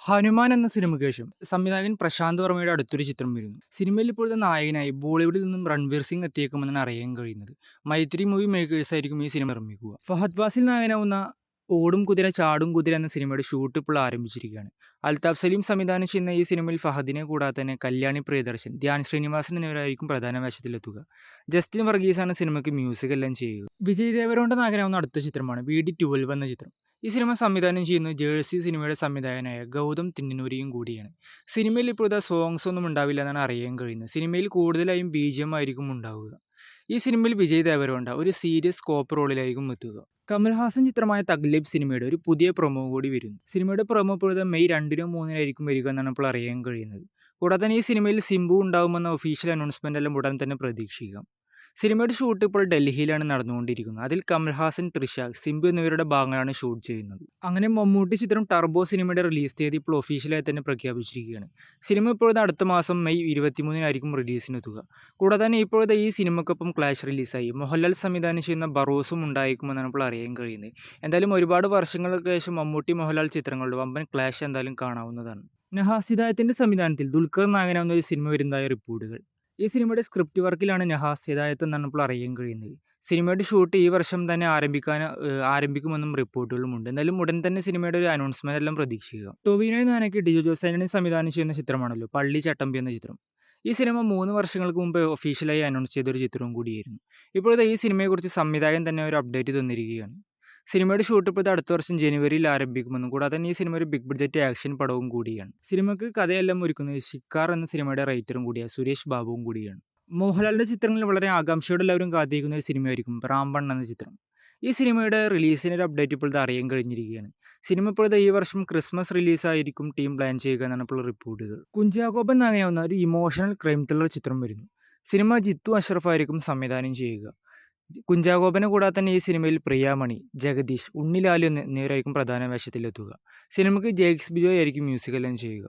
ഹനുമാൻ എന്ന സിനിമയ്ക്ക് ശേഷം സംവിധായകൻ പ്രശാന്ത് വർമ്മയുടെ അടുത്തൊരു ചിത്രം വരുന്നു. സിനിമയിൽ ഇപ്പോഴത്തെ നായകനായി ബോളിവുഡിൽ നിന്നും രൺവീർ സിംഗ് എത്തിയേക്കുമെന്നാണ് അറിയാൻ കഴിയുന്നത്. മൈത്രി മൂവി മേക്കേഴ്സ് ആയിരിക്കും ഈ സിനിമ നിർമ്മിക്കുക. ഫഹദ് ഫാസിൽ നായകനാവുന്ന ഓടും കുതിര ചാടും കുതിര എന്ന സിനിമയുടെ ഷൂട്ട് ഇപ്പോൾ ആരംഭിച്ചിരിക്കുകയാണ്. അൽതാഫ് സലീം സംവിധാനം ചെയ്യുന്ന ഈ സിനിമയിൽ ഫഹദിനെ കൂടാതെ തന്നെ കല്യാണി പ്രിയദർശൻ, ധ്യാൻ ശ്രീനിവാസൻ എന്നിവരായിരിക്കും പ്രധാന വേഷത്തിലെത്തുക. ജസ്റ്റിൻ വർഗീസാണ് സിനിമയ്ക്ക് മ്യൂസിക് എല്ലാം ചെയ്യുക. വിജയ് ദേവരകൊണ്ട നായകനാവുന്ന അടുത്ത ചിത്രമാണ് VD12 എന്ന ചിത്രം. ഈ സിനിമ സംവിധാനം ചെയ്യുന്നത് ജേഴ്സി സിനിമയുടെ സംവിധായകനായ ഗൗതം തിന്നനൂരിയും കൂടിയാണ്. സിനിമയിൽ ഇപ്പോഴത്തെ സോങ്സ് ഒന്നും ഉണ്ടാവില്ല എന്നാണ് അറിയാൻ കഴിയുന്നത്. സിനിമയിൽ കൂടുതലായും BGM ആയിരിക്കും ഉണ്ടാവുക. ഈ സിനിമയിൽ വിജയ് ദേവരകൊണ്ട ഒരു സീരിയസ് കോപ്പ് റോളിലായിരിക്കും എത്തുക. കമൽഹാസൻ ചിത്രമായ തഗ്ലീബ് സിനിമയുടെ ഒരു പുതിയ പ്രൊമോ കൂടി വരുന്നു. സിനിമയുടെ പ്രൊമോ ഇപ്പോഴത്തെ മെയ് 2-നോ 3-നായിരിക്കും വരിക എന്നാണ് ഇപ്പോൾ അറിയാൻ കഴിയുന്നത്. കൂടാതെ തന്നെ ഈ സിനിമയിൽ സിംബു ഉണ്ടാകുമെന്ന ഒഫീഷ്യൽ അനൗൺസ്മെന്റ് എല്ലാം ഉടൻ തന്നെ പ്രതീക്ഷിക്കാം. സിനിമയുടെ ഷൂട്ട് ഇപ്പോൾ ഡൽഹിയിലാണ് നടന്നുകൊണ്ടിരിക്കുന്നത്. അതിൽ കമൽഹാസൻ, തൃഷ, സിംബു എന്നിവരുടെ ഭാഗങ്ങളാണ് ഷൂട്ട് ചെയ്യുന്നത്. അങ്ങനെ മമ്മൂട്ടി ചിത്രം ടർബോ സിനിമയുടെ റിലീസ് തീയതി ഇപ്പോൾ ഒഫീഷ്യലായി തന്നെ പ്രഖ്യാപിച്ചിരിക്കുകയാണ്. സിനിമ ഇപ്പോഴത്തെ അടുത്ത മാസം മെയ് 23-നായിരിക്കും റിലീസിനെത്തുക. കൂടാതെ തന്നെ ഇപ്പോഴത്തെ ഈ സിനിമയ്ക്കൊപ്പം ക്ലാഷ് റിലീസായി മോഹൻലാൽ സംവിധാനം ചെയ്യുന്ന ബറോസും ഉണ്ടായിരിക്കുമെന്നാണ് ഇപ്പോൾ അറിയാൻ കഴിയുന്നത്. എന്തായാലും ഒരുപാട് വർഷങ്ങൾക്ക് ശേഷം മമ്മൂട്ടി മോഹൻലാൽ ചിത്രങ്ങളുടെ വമ്പൻ ക്ലാഷ് എന്തായാലും കാണാവുന്നതാണ്. നഹാസ് ഹിദായത്തിന്റെ സംവിധാനത്തിൽ ദുൽഖർ നായകനാവുന്ന ഒരു സിനിമ വരുന്നതായ റിപ്പോർട്ടുകൾ. ഈ സിനിമയുടെ സ്ക്രിപ്റ്റ് വർക്കിലാണ് നഹാസ് ഹിദായത്ത് എന്നാണ് ഇപ്പോൾ അറിയാൻ കഴിയുന്നത്. സിനിമയുടെ ഷൂട്ട് ഈ വർഷം തന്നെ ആരംഭിക്കുമെന്നും റിപ്പോർട്ടുകളുമുണ്ട്. എന്തായാലും ഉടൻ തന്നെ സിനിമയുടെ ഒരു അനൗൺസ്മെന്റ് എല്ലാം പ്രതീക്ഷിക്കുക. ടൊവിനോ നായകി ഡിജോ ജോസ് സംവിധാനം ചെയ്യുന്ന ചിത്രമാണല്ലോ പള്ളി ചട്ടമ്പി എന്ന ചിത്രം. ഈ സിനിമ 3 വർഷങ്ങൾക്ക് മുമ്പ് ഒഫീഷ്യലായി അനൗൺസ് ചെയ്തൊരു ചിത്രവും കൂടിയായിരുന്നു. ഇപ്പോഴത്തെ ഈ സിനിമയെക്കുറിച്ച് സംവിധായകൻ തന്നെ ഒരു അപ്ഡേറ്റ് തന്നിരിക്കുകയാണ്. സിനിമയുടെ ഷൂട്ട് ഇപ്പോഴത്തെ അടുത്ത വർഷം ജനുവരിയിൽ ആരംഭിക്കുമെന്നും കൂടാതെ തന്നെ ഈ സിനിമ ഒരു ബിഗ് ബഡ്ജറ്റ് ആക്ഷൻ പടവും കൂടിയാണ്. സിനിമയ്ക്ക് കഥയെല്ലാം ഒരുക്കുന്നത് ഷിക്കാർ എന്ന സിനിമയുടെ റൈറ്ററും കൂടിയായ സുരേഷ് ബാബുവും കൂടിയാണ്. മോഹൻലാലിന്റെ ചിത്രങ്ങളിൽ വളരെ ആകാംക്ഷയോടെ എല്ലാവരും കാത്തിരിക്കുന്ന ഒരു സിനിമയായിരിക്കും റാംബൺ എന്ന ചിത്രം. ഈ സിനിമയുടെ റിലീസിന് ഒരു അപ്ഡേറ്റ് ഇപ്പോഴത്തെ അറിയാൻ കഴിഞ്ഞിരിക്കുകയാണ്. സിനിമ ഇപ്പോഴത്തെ ഈ വർഷം ക്രിസ്മസ് റിലീസായിരിക്കും ടീം പ്ലാൻ ചെയ്യുക എന്നാണ് ഇപ്പോൾ റിപ്പോർട്ടുകൾ. കുഞ്ചാക്കോബൻ നായകനാവുന്ന ഒരു ഇമോഷണൽ ക്രൈം ത്രില്ലർ ചിത്രം വരുന്നു. സിനിമ ജിത്തു അഷ്റഫ് ആയിരിക്കും സംവിധാനം ചെയ്യുക. കുഞ്ചാക്കോബനെ കൂടാതെ തന്നെ ഈ സിനിമയിൽ പ്രിയാമണി, ജഗദീഷ്, ഉണ്ണിലാലു എന്നിവരായിരിക്കും പ്രധാന വേഷത്തിലെത്തുക. സിനിമയ്ക്ക് ജെയ്ക്സ് ബിജോയ് ആയിരിക്കും മ്യൂസിക് എല്ലാം ചെയ്യുക.